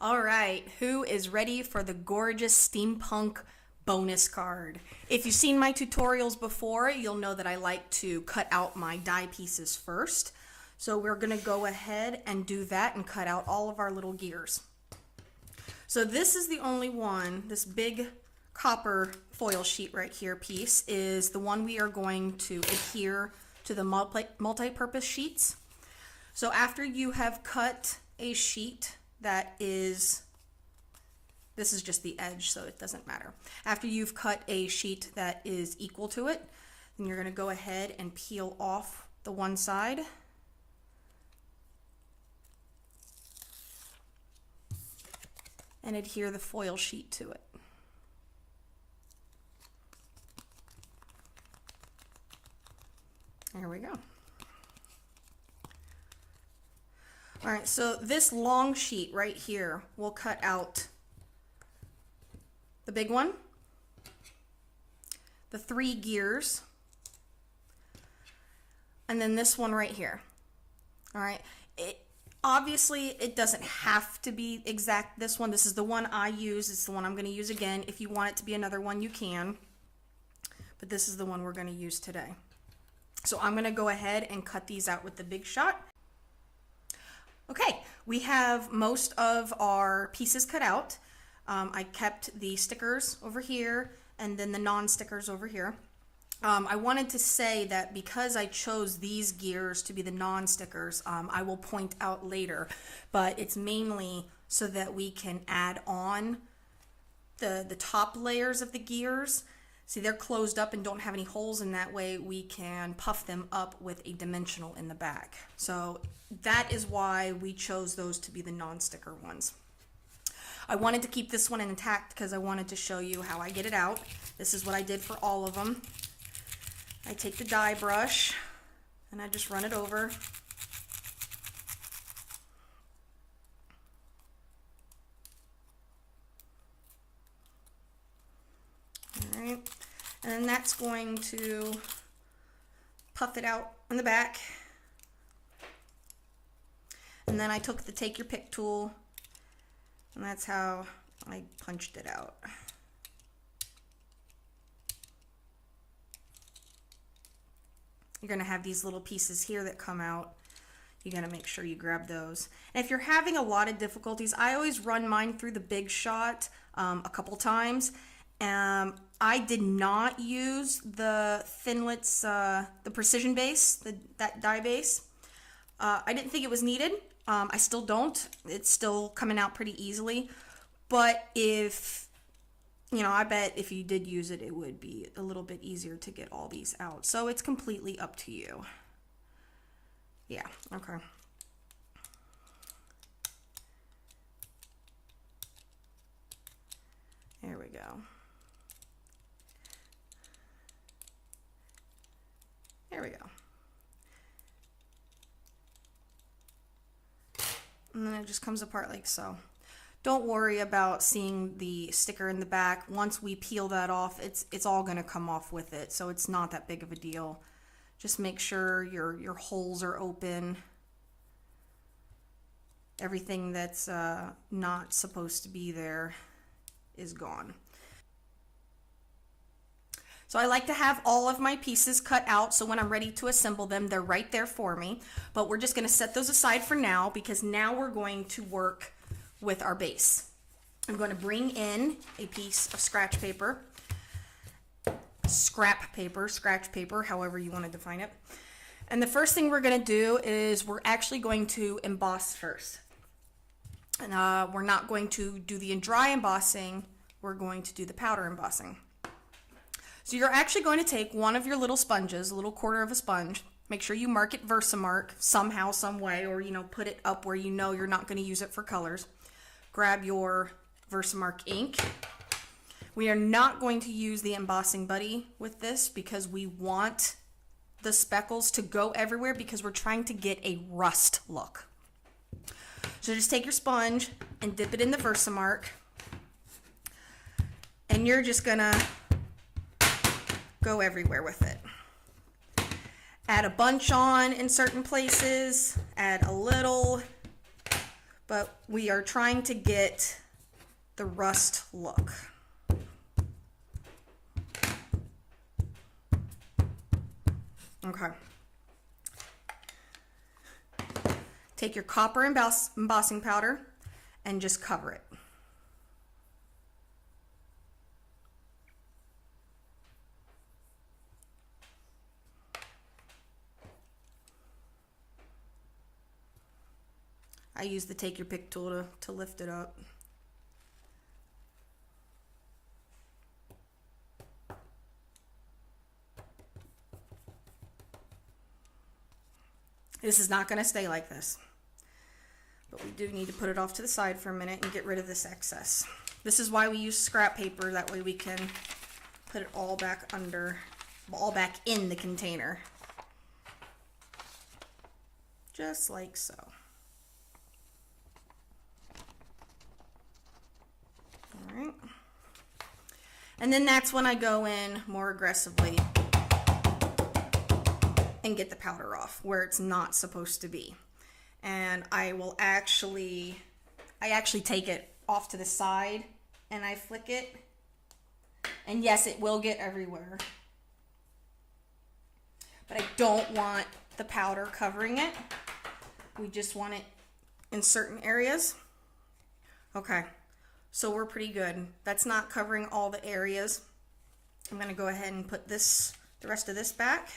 All right, who is ready for the gorgeous steampunk bonus card? If you've seen my tutorials before, you'll know that I like to cut out my die pieces first. So we're gonna go ahead and do that and cut out all of our little gears. So this is the only one, this big copper foil sheet right here piece is the one we are going to adhere to the multi-purpose sheets. So after you have cut a sheet that is, this is just the edge, so it doesn't matter. After you've cut a sheet that is equal to it, then you're going to go ahead and peel off the one side. And adhere the foil sheet to it. There we go. All right, so this long sheet right here will cut out the big one, the 3 gears, and then this one right here. All right, obviously it doesn't have to be exact this one. This is the one I use. It's the one I'm going to use again. If you want it to be another one, you can, but this is the one we're going to use today. So I'm going to go ahead and cut these out with the big shot. Okay, we have most of our pieces cut out. I kept the stickers over here and then the non-stickers over here. I wanted to say that because I chose these gears to be the non-stickers, I will point out later, but it's mainly so that we can add on the top layers of the gears. See, they're closed up and don't have any holes, and that way we can puff them up with a dimensional in the back. So that is why we chose those to be the non-sticker ones. I wanted to keep this one intact because I wanted to show you how I get it out. This is what I did for all of them. I take the die brush and I just run it over. Alright, and then that's going to puff it out in the back. And then I took the take your pick tool, and that's how I punched it out. You're going to have these little pieces here that come out. You got to make sure you grab those. And if you're having a lot of difficulties, I always run mine through the big shot a couple times. I did not use the Thinlits, the precision base, that die base. I didn't think it was needed. I still don't. It's still coming out pretty easily. But if, you know, I bet if you did use it, it would be a little bit easier to get all these out. So it's completely up to you. Yeah, okay. There we go. There we go. And then it just comes apart like so. Don't worry about seeing the sticker in the back. Once we peel that off, it's all going to come off with it, so it's not that big of a deal. Just make sure your holes are open. Everything that's not supposed to be there is gone. So I like to have all of my pieces cut out so when I'm ready to assemble them, they're right there for me. But we're just going to set those aside for now because now we're going to work with our base. I'm going to bring in a piece of scratch paper, scrap paper, however you want to define it. And the first thing we're going to do is we're actually going to emboss first. And we're not going to do the dry embossing, we're going to do the powder embossing. So you're actually going to take one of your little sponges, a little quarter of a sponge. Make sure you mark it Versamark somehow, some way, or put it up where you know you're not going to use it for colors. Grab your Versamark ink. We are not going to use the embossing buddy with this because we want the speckles to go everywhere because we're trying to get a rust look. So just take your sponge and dip it in the Versamark, and you're just gonna go everywhere with it. Add a bunch on in certain places, add a little, but we are trying to get the rust look. Okay. Take your copper embossing powder and just cover it. I use the take your pick tool to lift it up. This is not going to stay like this, but we do need to put it off to the side for a minute and get rid of this excess. This is why we use scrap paper, that way we can put it all back in the container. Just like so. All right. And then that's when I go in more aggressively and get the powder off where it's not supposed to be. And I actually take it off to the side and I flick it. And yes, it will get everywhere. But I don't want the powder covering it. We just want it in certain areas. Okay, so we're pretty good. That's not covering all the areas. I'm gonna go ahead and put the rest of this back.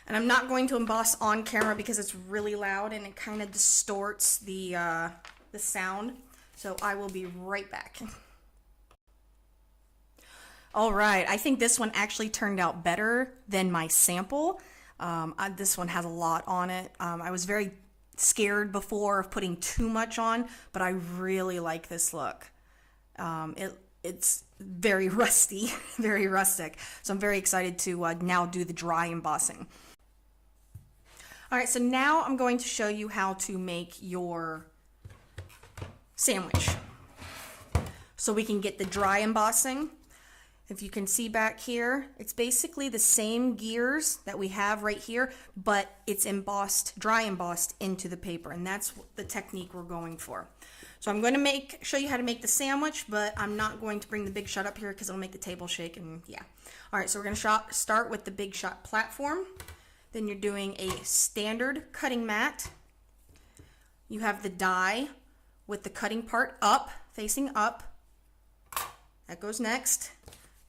And I'm not going to emboss on camera because it's really loud and it kind of distorts the sound. So I will be right back. All right, I think this one actually turned out better than my sample. This one has a lot on it. I was very scared before of putting too much on, but I really like this look. It's very rusty, very rustic. So I'm very excited to now do the dry embossing. All right, so now I'm going to show you how to make your sandwich. So we can get the dry embossing. If you can see back here, it's basically the same gears that we have right here, but it's embossed, dry embossed into the paper, and that's the technique we're going for. So I'm going to show you how to make the sandwich, but I'm not going to bring the Big Shot up here because it'll make the table shake, and yeah. All right, so we're going to start with the Big Shot platform. Then you're doing a standard cutting mat. You have the die with the cutting part up, facing up. That goes next.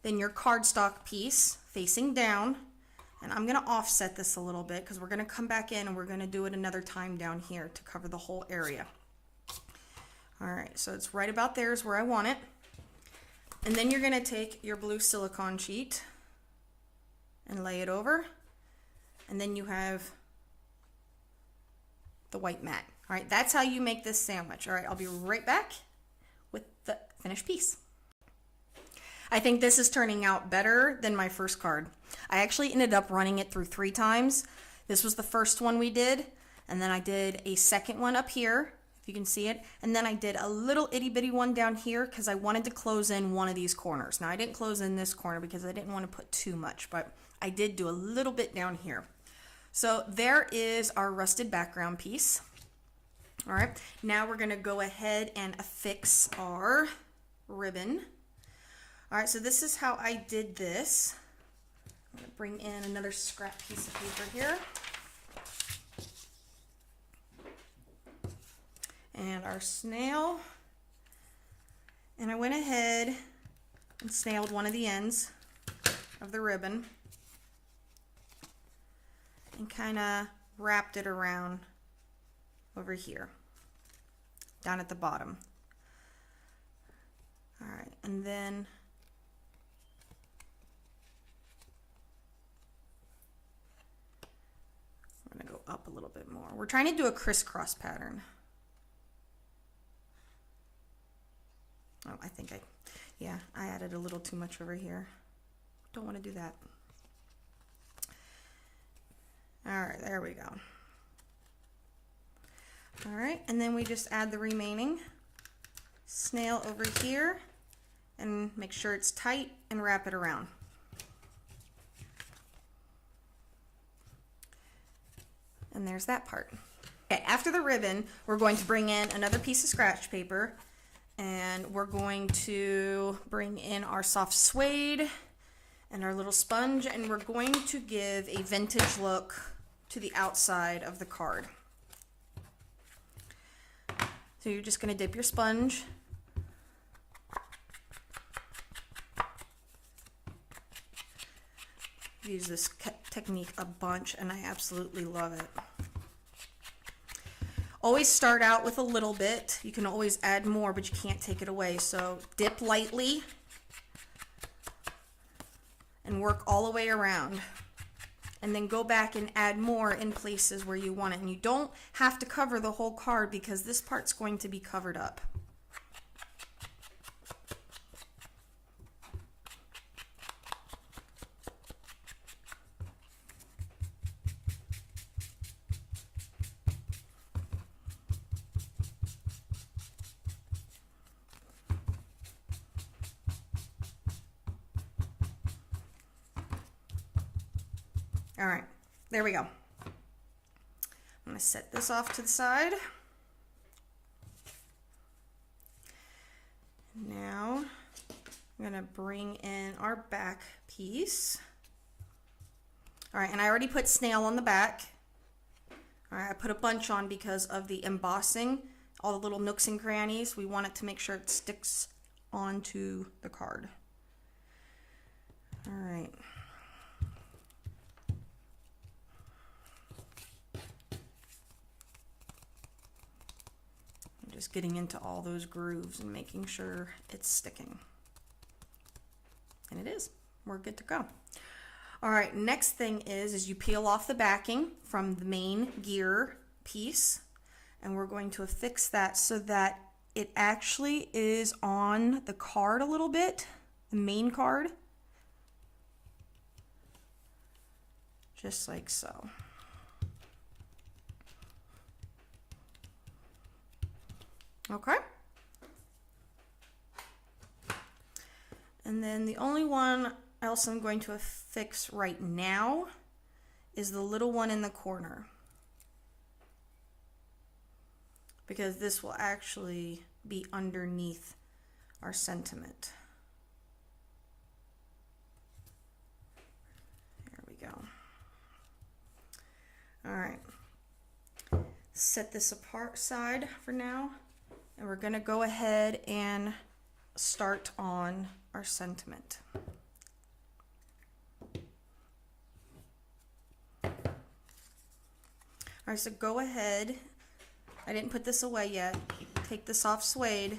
Then your cardstock piece facing down. And I'm going to offset this a little bit because we're going to come back in and we're going to do it another time down here to cover the whole area. All right, so it's right about there is where I want it. And then you're going to take your blue silicone sheet and lay it over. And then you have the white mat. All right, that's how you make this sandwich. All right, I'll be right back with the finished piece. I think this is turning out better than my first card. I actually ended up running it through 3 times. This was the first one we did, and then I did a second one up here, if you can see it, and then I did a little itty bitty one down here because I wanted to close in one of these corners. Now I didn't close in this corner because I didn't want to put too much, but I did do a little bit down here. So there is our rusted background piece. All right, now we're gonna go ahead and affix our ribbon. All right, so this is how I did this. I'm gonna bring in another scrap piece of paper here. And our snail. And I went ahead and snailed one of the ends of the ribbon and kind of wrapped it around over here, down at the bottom. All right, and then I'm gonna go up a little bit more. We're trying to do a crisscross pattern. Oh, I added a little too much over here. Don't want to do that. All right, there we go. All right, and then we just add the remaining snail over here and make sure it's tight and wrap it around. And there's that part. Okay, after the ribbon, we're going to bring in another piece of scratch paper, and we're going to bring in our soft suede and our little sponge, and we're going to give a vintage look to the outside of the card. So you're just going to dip your sponge use this technique a bunch, and I absolutely love it. Always start out with a little bit. You can always add more, but you can't take it away. So dip lightly and work all the way around. And then go back and add more in places where you want it. And you don't have to cover the whole card because this part's going to be covered up. All right, there we go. I'm going to set this off to the side. Now, I'm going to bring in our back piece. All right, and I already put snail on the back. All right, I put a bunch on because of the embossing, all the little nooks and crannies. We want it to make sure it sticks onto the card. All right. Just getting into all those grooves and making sure it's sticking. And it is. We're good to go. All right, next thing is you peel off the backing from the main gear piece, and we're going to affix that so that it actually is on the card a little bit, the main card. Just like so. Okay. And then the only one else I'm going to affix right now is the little one in the corner, because this will actually be underneath our sentiment. There we go. All right. Set this aside for now. And we're going to go ahead and start on our sentiment. All right, so go ahead. I didn't put this away yet. Take the soft suede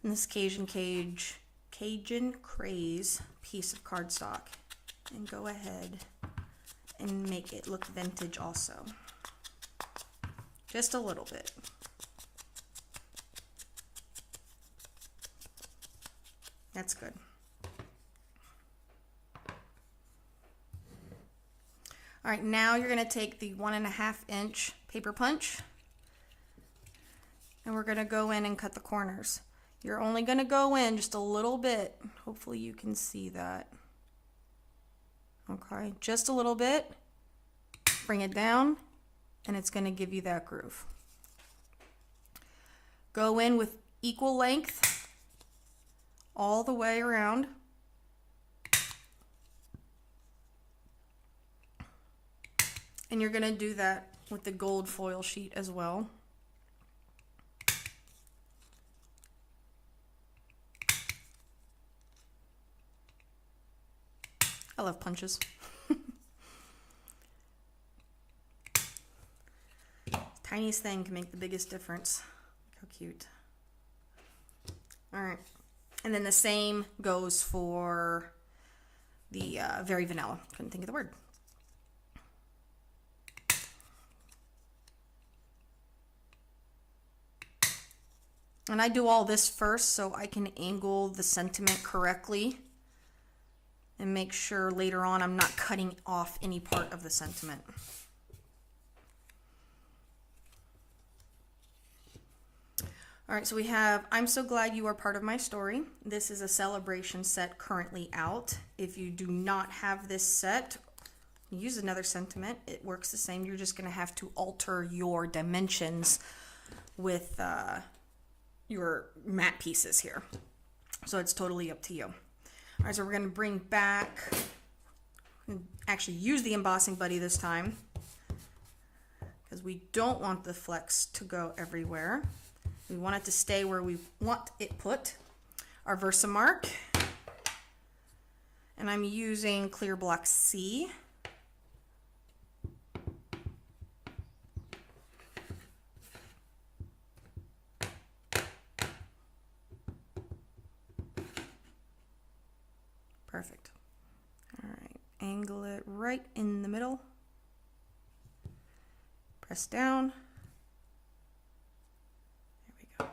and this Cajun Craze piece of cardstock and go ahead and make it look vintage also. Just a little bit. That's good. All right, now you're going to take the 1.5 inch paper punch and we're going to go in and cut the corners. You're only going to go in just a little bit. Hopefully you can see that. Okay, just a little bit. Bring it down and it's going to give you that groove. Go in with equal length all the way around. And you're going to do that with the gold foil sheet as well. I love punches. Tiniest thing can make the biggest difference. Look how cute. All right. And then the same goes for the Very Vanilla. Couldn't think of the word. And I do all this first so I can angle the sentiment correctly and make sure later on I'm not cutting off any part of the sentiment. All right, so we have I'm So Glad You Are Part of My Story. This is a celebration set currently out. If you do not have this set, use another sentiment. It works the same. You're just going to have to alter your dimensions with your matte pieces here. So it's totally up to you. All right, so we're going to bring back, actually use the embossing buddy this time, because we don't want the flex to go everywhere. We want it to stay where we want it put. Our Versamark, and I'm using clear block C. Perfect. All right, angle it right in the middle. Press down. There we go.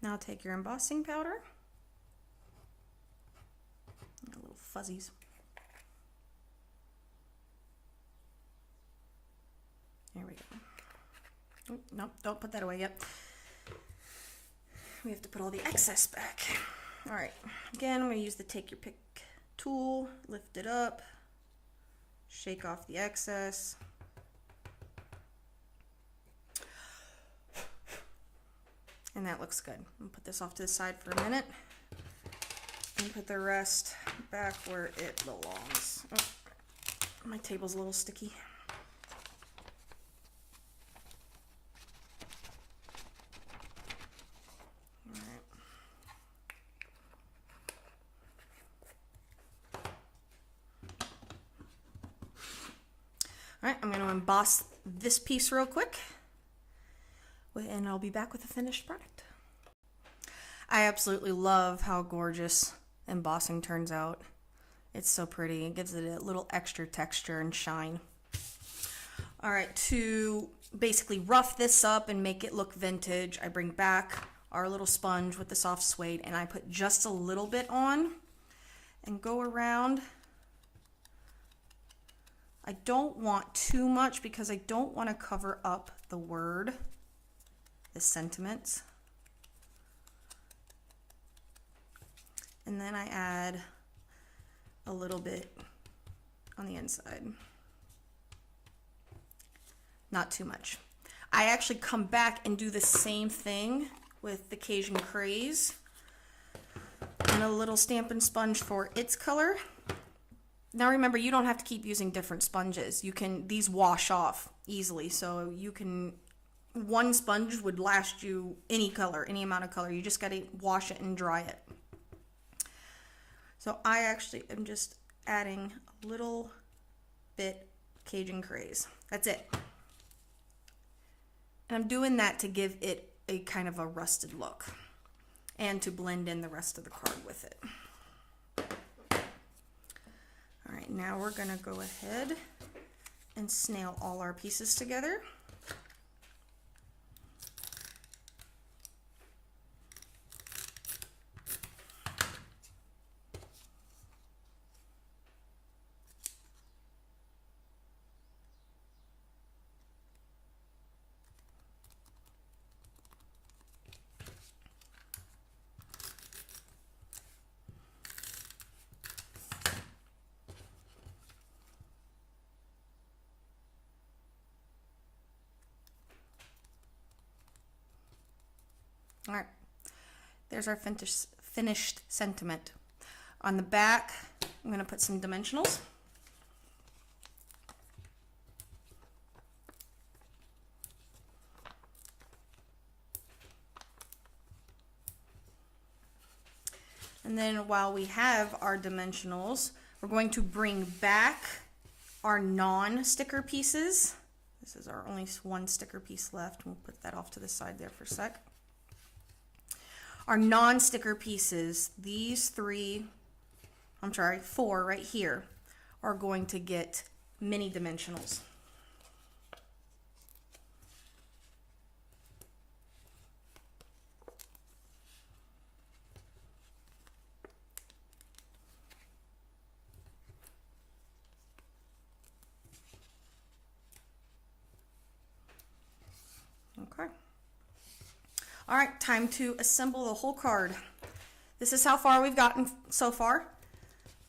Now take your embossing powder. Little fuzzies. There we go. Oh, nope, don't put that away yet. We have to put all the excess back. All right, again, I'm going to use the take your pick tool, lift it up, shake off the excess. And that looks good. I'll put this off to the side for a minute and put the rest back where it belongs. Oh, my table's a little sticky. All right, I'm going to emboss this piece real quick, and I'll be back with the finished product. I absolutely love how gorgeous embossing turns out. It's so pretty. It gives it a little extra texture and shine. All right, to basically rough this up and make it look vintage, I bring back our little sponge with the soft suede, and I put just a little bit on and go around. I don't want too much because I don't want to cover up the word, the sentiments. And then I add a little bit on the inside. Not too much. I actually come back and do the same thing with the Cajun Craze and a little Stampin' Sponge for its color. Now remember, you don't have to keep using different sponges. These wash off easily, so you can, one sponge would last you any color, any amount of color. You just got to wash it and dry it. So I actually am just adding a little bit Cajun Craze. That's it. And I'm doing that to give it a kind of a rusted look and to blend in the rest of the card with it. All right, now we're going to go ahead and snail all our pieces together. All right, there's our finished sentiment. On the back, I'm going to put some dimensionals. And then while we have our dimensionals, we're going to bring back our non-sticker pieces. This is our only one sticker piece left. We'll put that off to the side there for a sec. Our non-sticker pieces, these four right here, are going to get mini dimensionals. Okay. All right, time to assemble the whole card. This is how far we've gotten so far.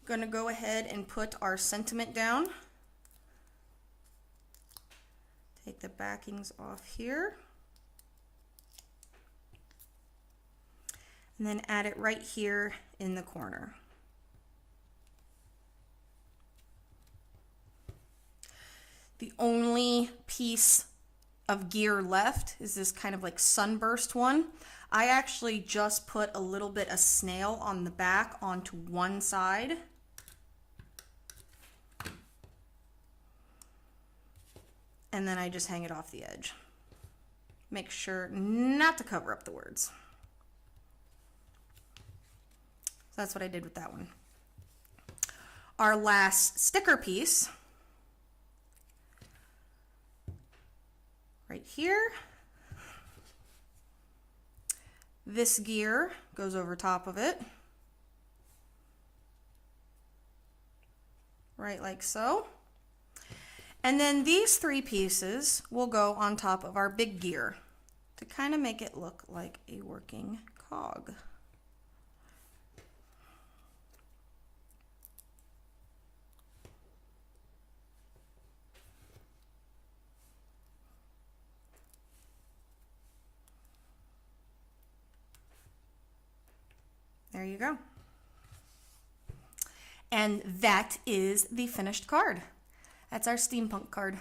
going to go ahead and put our sentiment down. Take the backings off here. And then add it right here in the corner. The only piece of gear left is this kind of like sunburst one. I actually just put a little bit of snail on the back onto one side. And then I just hang it off the edge. Make sure not to cover up the words. So that's what I did with that one. Our last sticker piece, right here. This gear goes over top of it, right like so. And then these three pieces will go on top of our big gear to kind of make it look like a working cog. There you go. And that is the finished card. That's our steampunk card.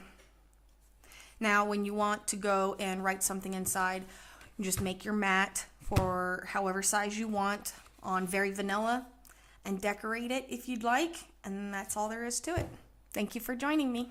Now, when you want to go and write something inside, you just make your mat for however size you want on very vanilla and decorate it if you'd like. And that's all there is to it. Thank you for joining me.